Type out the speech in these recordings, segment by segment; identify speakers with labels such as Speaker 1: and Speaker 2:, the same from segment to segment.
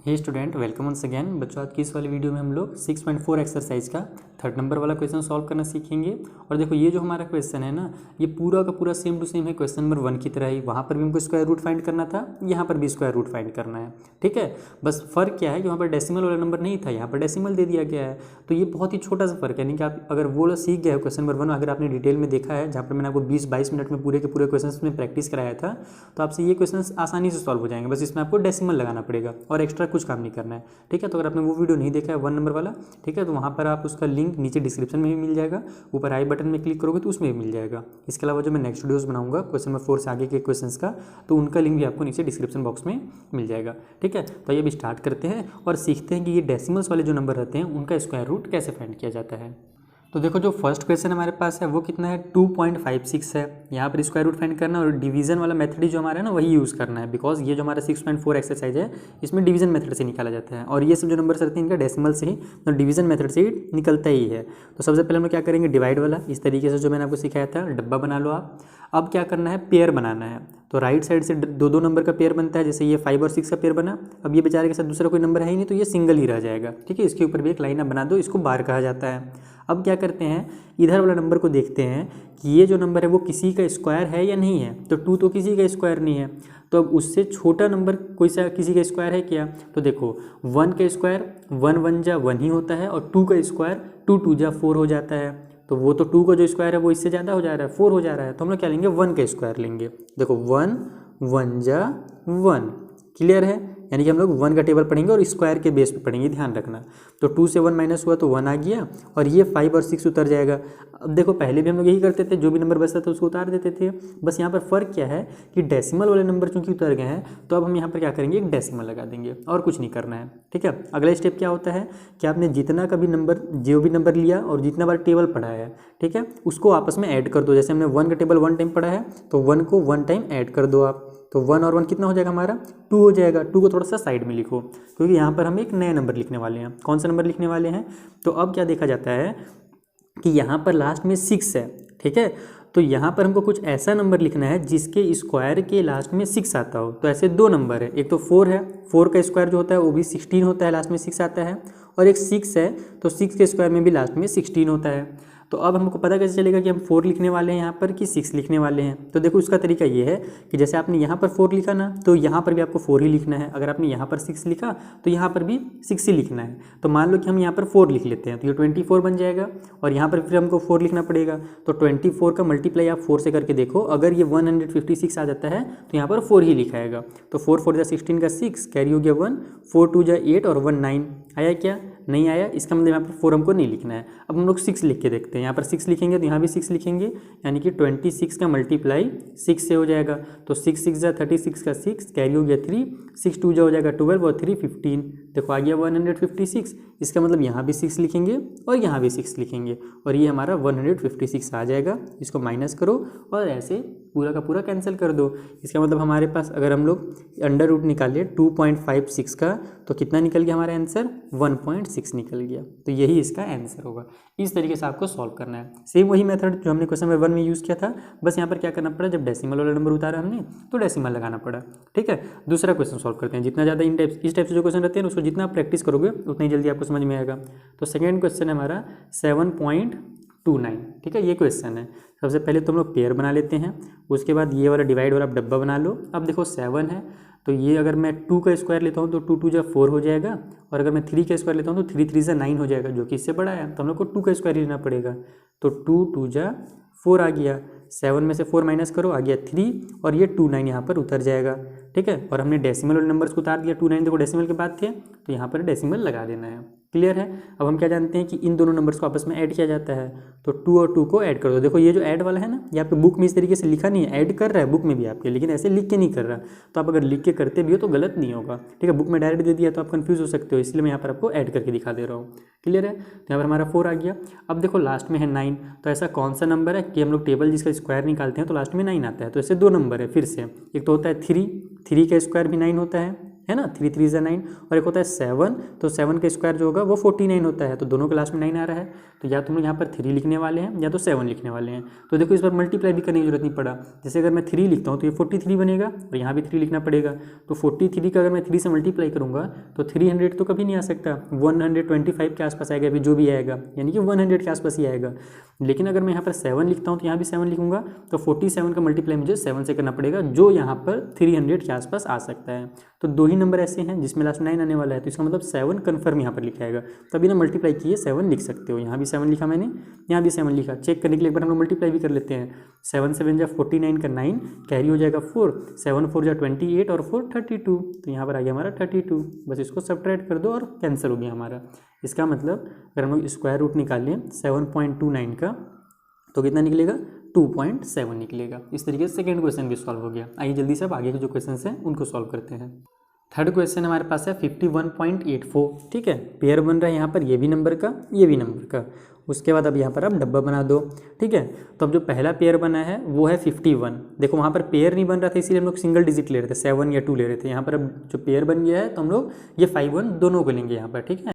Speaker 1: हे student, welcome once again. बच्चों, आज की इस वाली वीडियो में हम लोग 6.4 एक्सरसाइज का 3rd नंबर वाला क्वेश्चन सॉल्व करना सीखेंगे। और देखो, ये जो हमारा क्वेश्चन है ना, ये पूरा का पूरा सेम टू सेम है क्वेश्चन नंबर 1 की तरह ही। वहाँ पर भी हमको स्क्वायर रूट फाइंड करना था, यहाँ पर भी स्क्वायर रूट फाइंड करना है। ठीक है, बस फर्क क्या है कि वहाँ पर डेसिमल वाला नंबर नहीं था, यहाँ पर डेसिमल दे दिया गया है। तो ये बहुत ही छोटा सा फर्क है, यानी कि आप अगर वो सीख गए हो क्वेश्चन नंबर 1, अगर आपने डिटेल में देखा है, जहाँ पर मैंने आपको 20-22 मिनट में पूरे के पूरे क्वेश्चन में प्रैक्टिस कराया था, तो आपसे ये क्वेश्चन आसानी से सॉल्व हो जाएंगे। बस इसमें आपको डेसिमल लगाना पड़ेगा और एक्स्ट्रा कुछ काम नहीं करना है। ठीक है, तो अगर आपने वो वीडियो नहीं देखा है 1 नंबर वाला, ठीक है, तो वहाँ पर आप उसका लिंक नीचे डिस्क्रिप्शन में भी मिल जाएगा, ऊपर आई बटन में क्लिक करोगे तो उसमें भी मिल जाएगा। इसके अलावा जो मैं नेक्स्ट वीडियोस बनाऊंगा क्वेश्चन नंबर 4 से आगे के क्वेश्चंस का, तो उनका लिंक भी आपको नीचे डिस्क्रिप्शन बॉक्स में मिल जाएगा। ठीक है, तो ये भी स्टार्ट करते हैं और सीखते हैं कि ये डेसिमल्स वाले जो नंबर रहते हैं उनका स्क्वायर रूट कैसे फाइंड किया जाता है। तो देखो, जो फर्स्ट क्वेश्चन हमारे पास है वो कितना है, 2.56 है। यहाँ पर स्क्वायर रूट फाइंड करना और डिवीजन वाला मेथड ही जो हमारा है ना, वही यूज़ करना है, बिकॉज ये जो हमारा 6.4 एक्सरसाइज है इसमें डिवीजन मेथड से निकाला जाता है। और ये सब जो नंबर रहते हैं इनका डेसिमल से ही, तो डिवीजन मेथड से ही निकलता ही है। तो सबसे पहले हम लोग क्या करेंगे, डिवाइड वाला इस तरीके से जो मैंने आपको सिखाया था, डब्बा बना लो आप। अब क्या करना है, पेयर बनाना है। तो राइट साइड से दो नंबर का पेयर बनता है, जैसे ये 5 और 6 का पेयर बना। अब ये बेचारे के साथ दूसरा कोई नंबर है ही नहीं, तो ये सिंगल ही रह जाएगा। ठीक है, इसके ऊपर भी एक लाइन आप बना दो, इसको बार कहा जाता है। अब क्या करते हैं, इधर वाला नंबर को देखते हैं कि ये जो नंबर है वो किसी का स्क्वायर है या नहीं है। तो 2 तो किसी का स्क्वायर नहीं है, तो अब उससे छोटा नंबर कोई सा किसी का स्क्वायर है क्या। तो देखो, 1 का स्क्वायर 1 1 जा 1 ही होता है, और 2 का स्क्वायर 2 2 जा 4 हो जाता है। तो वो तो 2 का जो स्क्वायर है वो इससे ज़्यादा हो जा रहा है, 4 हो जा रहा है। तो हम लोग क्या लेंगे, 1 का स्क्वायर लेंगे। देखो, 1 1 जा 1, क्लियर है। यानी कि हम लोग 1 का टेबल पढ़ेंगे और स्क्वायर के बेस पे पढ़ेंगे, ध्यान रखना। तो 2 से 1 माइनस हुआ तो 1 आ गया, और ये 5 और 6 उतर जाएगा। अब देखो, पहले भी हम लोग यही करते थे, जो भी नंबर बचता था उसको उतार देते थे। बस यहाँ पर फ़र्क क्या है कि डेसिमल वाले नंबर चूंकि उतर गए हैं, तो अब हम यहाँ पर क्या करेंगे, एक डेसिमल लगा देंगे और कुछ नहीं करना है। ठीक है, अगला स्टेप क्या होता है कि आपने जितना का भी नंबर, जो भी नंबर लिया और जितना बार टेबल पढ़ा है, ठीक है, उसको आपस में ऐड कर दो। जैसे हमने 1 का टेबल 1 टाइम पढ़ा है, तो 1 को 1 टाइम ऐड कर दो आप। तो 1 और 1 कितना हो जाएगा हमारा, 2 हो जाएगा। 2 को थोड़ा सा साइड में लिखो, क्योंकि यहाँ पर हम एक नया नंबर लिखने वाले हैं। कौन सा नंबर लिखने वाले हैं, तो अब क्या देखा जाता है कि यहाँ पर लास्ट में 6 है। ठीक है, तो यहाँ पर हमको कुछ ऐसा नंबर लिखना है जिसके स्क्वायर के लास्ट में 6 आता हो। तो ऐसे 2 नंबर है, एक तो 4 है, 4 का स्क्वायर जो होता है वो भी 16 होता है, लास्ट में 6 आता है। और एक 6 है, तो 6 के स्क्वायर में भी लास्ट में 16 होता है। तो अब हमको पता कैसे चलेगा कि हम 4 लिखने वाले हैं यहाँ पर कि 6 लिखने वाले हैं। तो देखो, उसका तरीका ये है कि जैसे आपने यहाँ पर 4 लिखा ना, तो यहाँ पर भी आपको 4 ही लिखना है। अगर आपने यहाँ पर 6 लिखा तो यहाँ पर भी 6 ही लिखना है। तो मान लो कि हम यहाँ पर 4 लिख लेते हैं, तो ये 24 बन जाएगा, और यहाँ पर फिर हमको 4 लिखना पड़ेगा। तो 24 का मल्टीप्लाई आप 4 से करके देखो, अगर ये 156 आ जाता है तो यहाँ पर 4 ही लिखाएगा। तो 4 4 जा 16 का 6 कैरी हो गया 1, 4 2 जा 8 और 1 9 आया क्या, नहीं आया। इसका मतलब यहाँ पर 4 हमको नहीं लिखना है। अब हम लोग 6 लिख के देखते हैं। यहाँ पर 6 लिखेंगे तो यहाँ भी 6 लिखेंगे, यानी कि 26 का मल्टीप्लाई 6 से हो जाएगा। तो 6 6 जा 36 का 6 कैरी हो गया 3, 6 2 जा हो जाएगा 12 और 3 15। देखो, आ गया 156। इसका मतलब यहाँ भी 6 लिखेंगे और यहाँ भी 6 लिखेंगे, और ये हमारा 156 आ जाएगा। इसको माइनस करो और ऐसे पूरा का पूरा कैंसिल कर दो। इसका मतलब हमारे पास अगर हम लोग अंडर रूट निकाले 2.56 का, तो कितना निकल गया हमारा आंसर, 1.6 निकल गया। तो यही इसका आंसर होगा। इस तरीके से आपको सॉल्व करना है। सेम वही मेथड जो हमने क्वेश्चन नंबर 1 में यूज़ किया था, बस यहाँ पर क्या करना पड़ा, जब डेसिमल वाला नंबर उतारा हमने तो डेसिमल लगाना पड़ा। ठीक है, दूसरा क्वेश्चन सॉल्व करते हैं। जितना ज़्यादा इस टाइप से जो क्वेश्चन रहते हैं उसको जितना आप प्रैक्टिस करोगे उतना ही जल्दी आपको समझ में आएगा। तो सेकेंड क्वेश्चन है हमारा 7.29। ठीक है, ये क्वेश्चन है। सबसे पहले तो हम लोग पेयर बना लेते हैं, उसके बाद ये वाला डिवाइड वाला डब्बा बना लो। अब देखो, 7 है, तो ये अगर मैं 2 का स्क्वायर लेता हूँ तो 2 2 जा 4 हो जाएगा, और अगर मैं 3 का स्क्वायर लेता हूँ तो 3 3 जा 9 हो जाएगा, जो कि इससे बड़ा है। तो हम लोग को 2 का स्क्वायर लेना पड़ेगा। तो 2 2 जा 4 आ गया, 7 में से 4 माइनस करो, आ गया 3, और ये 2 9 यहाँ पर उतर जाएगा। ठीक है, और हमने डेसिमल वाले नंबर्स को उतार दिया। 2 9 देखो डेसिमल के बाद थे, तो यहाँ पर डेसिमल लगा देना है। क्लियर है। अब हम क्या जानते हैं कि इन दोनों नंबर्स को आपस में ऐड किया जाता है, तो 2 और 2 को ऐड कर दो। देखो, ये जो ऐड वाला है ना, ये आपके बुक में इस तरीके से लिखा नहीं है, ऐड कर रहा है बुक में भी आपके, लेकिन ऐसे लिख के नहीं कर रहा। तो आप अगर लिख के करते भी हो तो गलत नहीं होगा। ठीक है, बुक में डायरेक्ट दे दिया तो आप कंफ्यूज हो सकते हो, इसलिए मैं यहाँ पर आपको ऐड करके दिखा दे रहा हूँ। क्लियर है, तो यहाँ पर हमारा 4 आ गया। अब देखो, लास्ट में है 9, तो ऐसा कौन सा नंबर है कि हम लोग टेबल जिसका स्क्वायर निकालते हैं तो लास्ट में 9 आता है। तो ऐसे 2 नंबर है फिर से, एक तो होता है 3 का स्क्वायर भी 9 होता है, है ना, 3 3 ज़ा 9, और एक होता है 7, तो 7 का स्क्वायर जो होगा वो 49 होता है, तो दोनों के लास्ट में 9 आ रहा है, तो या तो हम लोग यहाँ पर 3 लिखने वाले हैं या तो 7 लिखने वाले हैं। तो देखो इस बार मल्टीप्लाई भी करने की जरूरत नहीं पड़ा, जैसे अगर मैं 3 लिखता हूँ तो ये 43 बनेगा और यहाँ भी 3 लिखना पड़ेगा, तो 43 का अगर मैं 3 से मल्टीप्लाई करूँगा तो 300 तो कभी नहीं आ सकता, 125 के आसपास आएगा, अभी जो भी आएगा यानी कि 100 के आसपास ही आएगा। लेकिन अगर मैं यहाँ पर 7 लिखता हूँ तो यहाँ भी 7 लिखूंगा, तो 47 का मल्टीप्लाई मुझे 7 से करना पड़ेगा, जो यहाँ पर 300 के आसपास आ सकता है। तो 2 ही नंबर ऐसे हैं जिसमें लास्ट 9 आने वाला है, तो इसका मतलब 7 कन्फर्म यहाँ पर लिखा जाएगा, तभी ना मल्टीप्लाई किए 7 लिख सकते हो। यहाँ भी 7 लिखा मैंने, यहाँ भी 7 लिखा, चेक करने के लिए एक बार हम लोग मल्टीप्लाई भी कर लेते हैं। 7 7 जा 49 का 9 कैरी हो जाएगा 4, 7 4 जा 28 और 4 32, तो यहाँ पर आ गया हमारा 32, बस इसको सब्ट्रैक्ट कर दो और कैंसिल हो गया हमारा। इसका मतलब अगर हम लोग स्क्वायर रूट निकालें 7.29 का तो कितना निकलेगा, 2.7 निकलेगा। इस तरीके से सेकेंड क्वेश्चन भी सॉल्व हो गया। आइए जल्दी से अब आगे के जो क्वेश्चन हैं उनको सॉल्व करते हैं। थर्ड क्वेश्चन हमारे पास है 51.84, ठीक है, पेयर बन रहा है यहाँ पर ये भी नंबर का ये भी नंबर का। उसके बाद अब यहाँ पर आप डब्बा बना दो, ठीक है। तो अब जो पहला पेयर बना है वो है 51, देखो वहाँ पर पेयर नहीं बन रहा था इसीलिए हम लोग सिंगल डिजिट ले रहे थे, 7 या 2 ले रहे थे। यहाँ पर अब जो पेयर बन गया है तो हम लोग ये 51 दोनों को लेंगे यहाँ पर, ठीक है।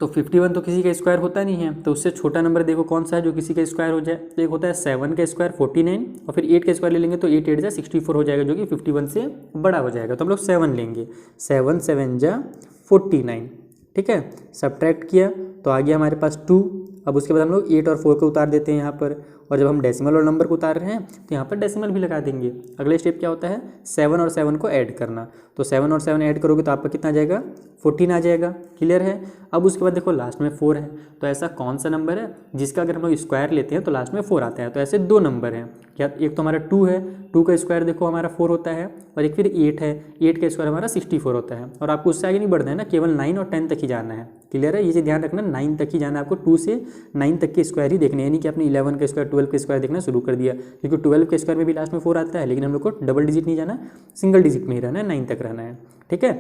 Speaker 1: तो 51 तो किसी का स्क्वायर होता नहीं है, तो उससे छोटा नंबर देखो कौन सा है जो किसी का स्क्वायर हो जाए, तो एक होता है 7 का स्क्वायर 49 और फिर 8 का स्क्वायर ले लेंगे तो 8 8 जा 64 हो जाएगा, जो कि 51 से बड़ा हो जाएगा। तो हम लोग 7 लेंगे, 7 7 जा 49, ठीक है। सब्ट्रैक्ट किया तो आ गया हमारे पास 2। अब उसके बाद हम लोग 8 और 4 को उतार देते हैं यहाँ पर, और जब हम डेसिमल और नंबर को उतार रहे हैं तो यहाँ पर डेसिमल भी लगा देंगे। अगले स्टेप क्या होता है, 7 और 7 को ऐड करना, तो 7 और 7 ऐड करोगे तो आपका कितना आ जाएगा, 14 आ जाएगा, क्लियर है। अब उसके बाद देखो लास्ट में 4 है, तो ऐसा कौन सा नंबर है जिसका अगर हम लोग स्क्वायर लेते हैं तो लास्ट में 4 आता है। तो ऐसे 2 नंबर हैं, क्या एक तो हमारा 2 है, 2 का स्क्वायर देखो हमारा 4 होता है, और एक फिर 8 है, 8 का स्क्वायर हमारा 64 होता है। और आपको उससे आगे नहीं बढ़ना है ना, केवल 9 और 10 तक ही जाना है, क्लियर है। ये चीज़ ध्यान रखना, 9 तक ही जाना है आपको, 2 से 9 तक के स्क्वायर ही देखने, यानी कि आपने 11 का स्क्वायर 12 का स्क्वायर देखना शुरू कर दिया, क्योंकि 12 के स्क्वायर में भी लास्ट में 4 आता है, लेकिन हम लोग को डबल डिजिट नहीं जाना, सिंगल डिजिट में ही रहना है, 9 तक रहना है, ठीक है।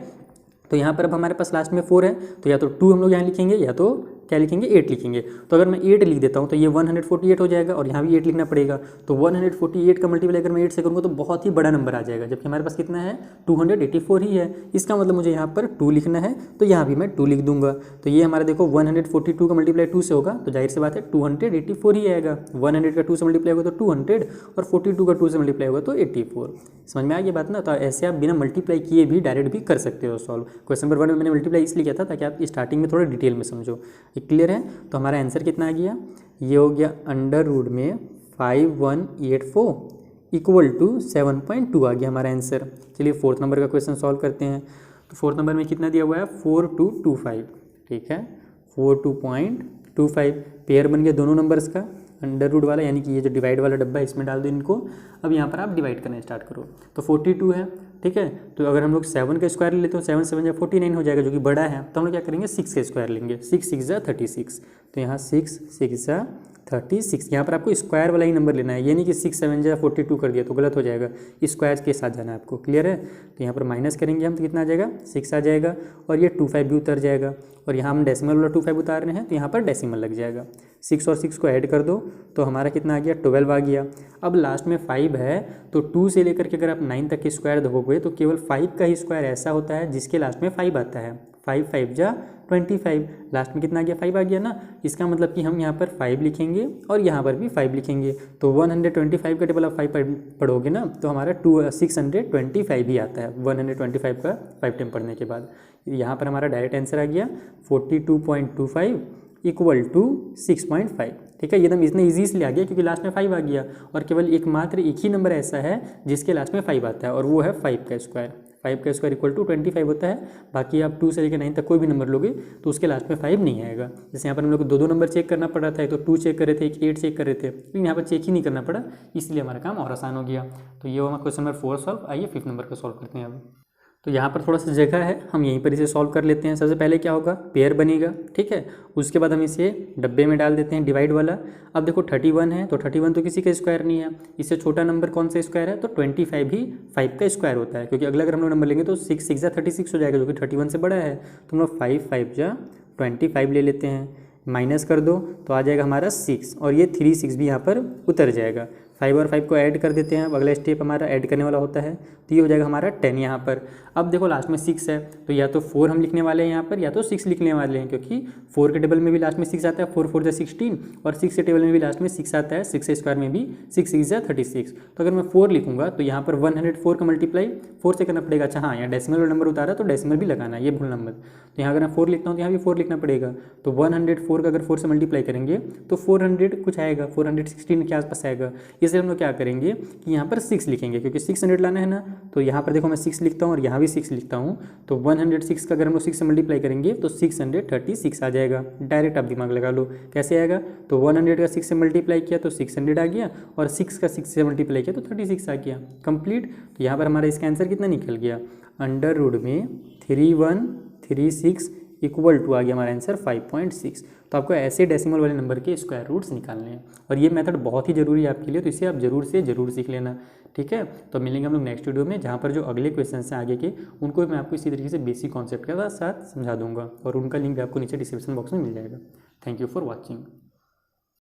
Speaker 1: तो यहाँ पर अब हमारे पास लास्ट में 4 है, तो या तो 2 हम लोग यहाँ लिखेंगे या तो क्या लिखेंगे, 8 लिखेंगे। तो अगर मैं 8 लिख देता हूँ तो ये 148 हो जाएगा, और यहाँ भी 8 लिखना पड़ेगा, तो 148 का मल्टीप्लाई अगर मैं 8 से करूँगा तो बहुत ही बड़ा नंबर आ जाएगा, जबकि हमारे पास कितना है, 284 ही है। इसका मतलब मुझे यहाँ पर 2 लिखना है, तो यहाँ भी मैं 2 लिख दूंगा। तो ये हमारा देखो 142 का मल्टीप्लाई 2 से होगा, तो जाहिर सी बात है 284 ही आएगा। 100 का 2 से मल्टीप्लाई होगा तो 200, और 42 का 2 से मल्टीप्लाई होगा तो 84। समझ में आ गई बात ना। तो ऐसे आप बिना मल्टीप्लाई किए भी डायरेक्ट भी कर सकते हो सॉल्व। क्वेश्चन नंबर 1 में मैंने मल्टीप्लाई इसलिए किया था ताकि आप स्टार्टिंग में थोड़ा डिटेल में समझो। क्लियर है। तो हमारा आंसर कितना आ गया, ये हो गया अंडर रूट में 5184 इक्वल टू 7.2 आ गया हमारा आंसर। चलिए फोर्थ नंबर का क्वेश्चन सॉल्व करते हैं। तो फोर्थ नंबर में कितना दिया हुआ है, 4225, ठीक है, 42.25 पेयर बन गया दोनों नंबर्स का, अंडर रूट वाला यानी कि ये जो डिवाइड वाला डब्बा है इसमें डाल दो इनको। अब यहाँ पर आप डिवाइड करना स्टार्ट करो। तो 42 है, ठीक है। तो अगर हम लोग 7 का स्क्वायर ले लेते हो, 7 7 जा 49 हो जाएगा, जो कि बड़ा है। तो हम लोग क्या करेंगे, 6 का स्क्वायर लेंगे, 6 6 जा 36। तो यहाँ 6 6 जा 36, यहाँ पर आपको स्क्वायर वाला ही नंबर लेना है, ये नहीं कि 6 7 जा 42 कर दिया तो गलत हो जाएगा, स्क्वायर के साथ जाना है आपको, क्लियर है। तो यहाँ पर माइनस करेंगे हम तो कितना आ जाएगा, 6 आ जाएगा, और ये 25 भी उतर जाएगा, और यहाँ हम डेसिमल वाला 25 उतार रहे हैं तो यहाँ पर डेसिमल लग जाएगा। 6 और 6 को ऐड कर दो तो हमारा कितना आ गया, 12 आ गया। अब लास्ट में 5 है, तो 2 से लेकर के अगर आप 9 तक के स्क्वायर देखोगे तो केवल 5 का ही स्क्वायर ऐसा होता है जिसके लास्ट में 5 आता है। 5 5 जा 25, लास्ट में कितना आ गया, 5 आ गया ना। इसका मतलब कि हम यहाँ पर 5 लिखेंगे और यहाँ पर भी 5 लिखेंगे। तो 125 का टेबल आप 5 पढ़ोगे ना तो हमारा 625 ही आता है 125 का 5 टाइम पढ़ने के बाद। यहाँ पर हमारा डायरेक्ट आंसर आ गया 42.25 इक्वल टू 6.5, ठीक है। ये एकदम इतना ईजी इसलिए आ गया क्योंकि लास्ट में 5 आ गया, और केवल एकमात्र एक ही नंबर ऐसा है जिसके लास्ट में 5 आता है, और वो है 5 का स्क्वायर। 5 का स्क्वायर इक्वल टू 25 होता है। बाकी आप 2 से लेकर 9 तक कोई भी नंबर लोगे तो उसके लास्ट में 5 नहीं आएगा। जैसे यहाँ पर हम लोग को 2 नंबर चेक करना पड़ रहा था, तो 2 चेक कर रहे थे, एक 8 चेक कर रहे थे, लेकिन यहाँ पर चेक ही नहीं करना पड़ा, इसलिए हमारा काम और आसान हो गया। तो ये हमारा क्वेश्चन नंबर 4 सॉल्व। आइए 5th नंबर को सॉल्व करते हैं अब। तो यहाँ पर थोड़ा सा जगह है, हम यहीं पर इसे सॉल्व कर लेते हैं। सबसे पहले क्या होगा, पेयर बनेगा, ठीक है। उसके बाद हम इसे डब्बे में डाल देते हैं डिवाइड वाला। अब देखो 31 है, तो 31 तो किसी का स्क्वायर नहीं है। इससे छोटा नंबर कौन सा स्क्वायर है, तो 25 ही 5 का स्क्वायर होता है, क्योंकि अगला अगर हम लोग नंबर लेंगे तो 6 6 जा 36 हो जाएगा, जो कि 31 से बड़ा है। तो हम लोग 5 5 जा 25 ले लेते हैं, माइनस कर दो तो आ जाएगा हमारा 6, और ये 3 6 भी यहाँ पर उतर जाएगा। 5 और 5 को ऐड कर देते हैं। अब अगला स्टेप हमारा ऐड करने वाला होता है, तो ये हो जाएगा हमारा 10 यहाँ पर। अब देखो लास्ट में 6 है, तो या तो 4 हम लिखने वाले हैं यहाँ पर, या तो 6 लिखने वाले हैं, क्योंकि 4 के टेबल में भी लास्ट में 6 आता है, 4 4 जा 16, और 6 के टेबल में भी लास्ट में 6 आता है, 6 के स्क्वायर में भी 6 6 जा 36। तो अगर मैं 4 लिखूंगा तो यहाँ पर 104 का मल्टीप्लाई 4 से करना पड़ेगा। अच्छा हाँ, यहाँ डेसिमल वाला नंबर उतारा तो डेसिमल भी लगाना है, ये भूल नंबर। तो यहाँ अगर मैं 4 लिखता हूँ तो यहाँ भी 4 लिखना पड़ेगा। तो 104 का अगर 4 से मल्टीप्लाई करेंगे तो 400 कुछ आएगा, 416 के आसपास आएगा। इसलिए हम लोग क्या करेंगे कि यहाँ पर 6 लिखेंगे, क्योंकि 600 लाना है ना। तो यहाँ पर देखो मैं 6 लिखता हूँ और यहाँ भी 6 लिखता हूँ। तो 106 का अगर हम लोग 6 से मल्टीप्लाई करेंगे तो 636 आ जाएगा। डायरेक्ट आप दिमाग लगा लो कैसे आएगा। तो 100 का 6 से मल्टीप्लाई किया तो 600 आ गया, और 6 का 6 से मल्टीप्लाई किया तो 36 आ गया, कंप्लीट। तो यहाँ पर हमारा इसका आंसर कितना निकल गया, अंडर रूट में 3136 इक्वल टू आ गया हमारा आंसर 5.6। तो आपको ऐसे डेसिमल वाले नंबर के स्क्वायर रूट्स निकालने हैं, और ये मेथड बहुत ही जरूरी है आपके लिए, तो इसे आप जरूर से जरूर सीख लेना, ठीक है। तो मिलेंगे हम लोग नेक्स्ट वीडियो में, जहाँ पर जो अगले क्वेश्चन हैं आगे के, उनको मैं आपको इसी तरीके से बेसिक कॉन्सेप्ट के साथ समझा दूंगा, और उनका लिंक आपको नीचे डिस्क्रिप्शन बॉक्स में मिल जाएगा। Thank you for watching.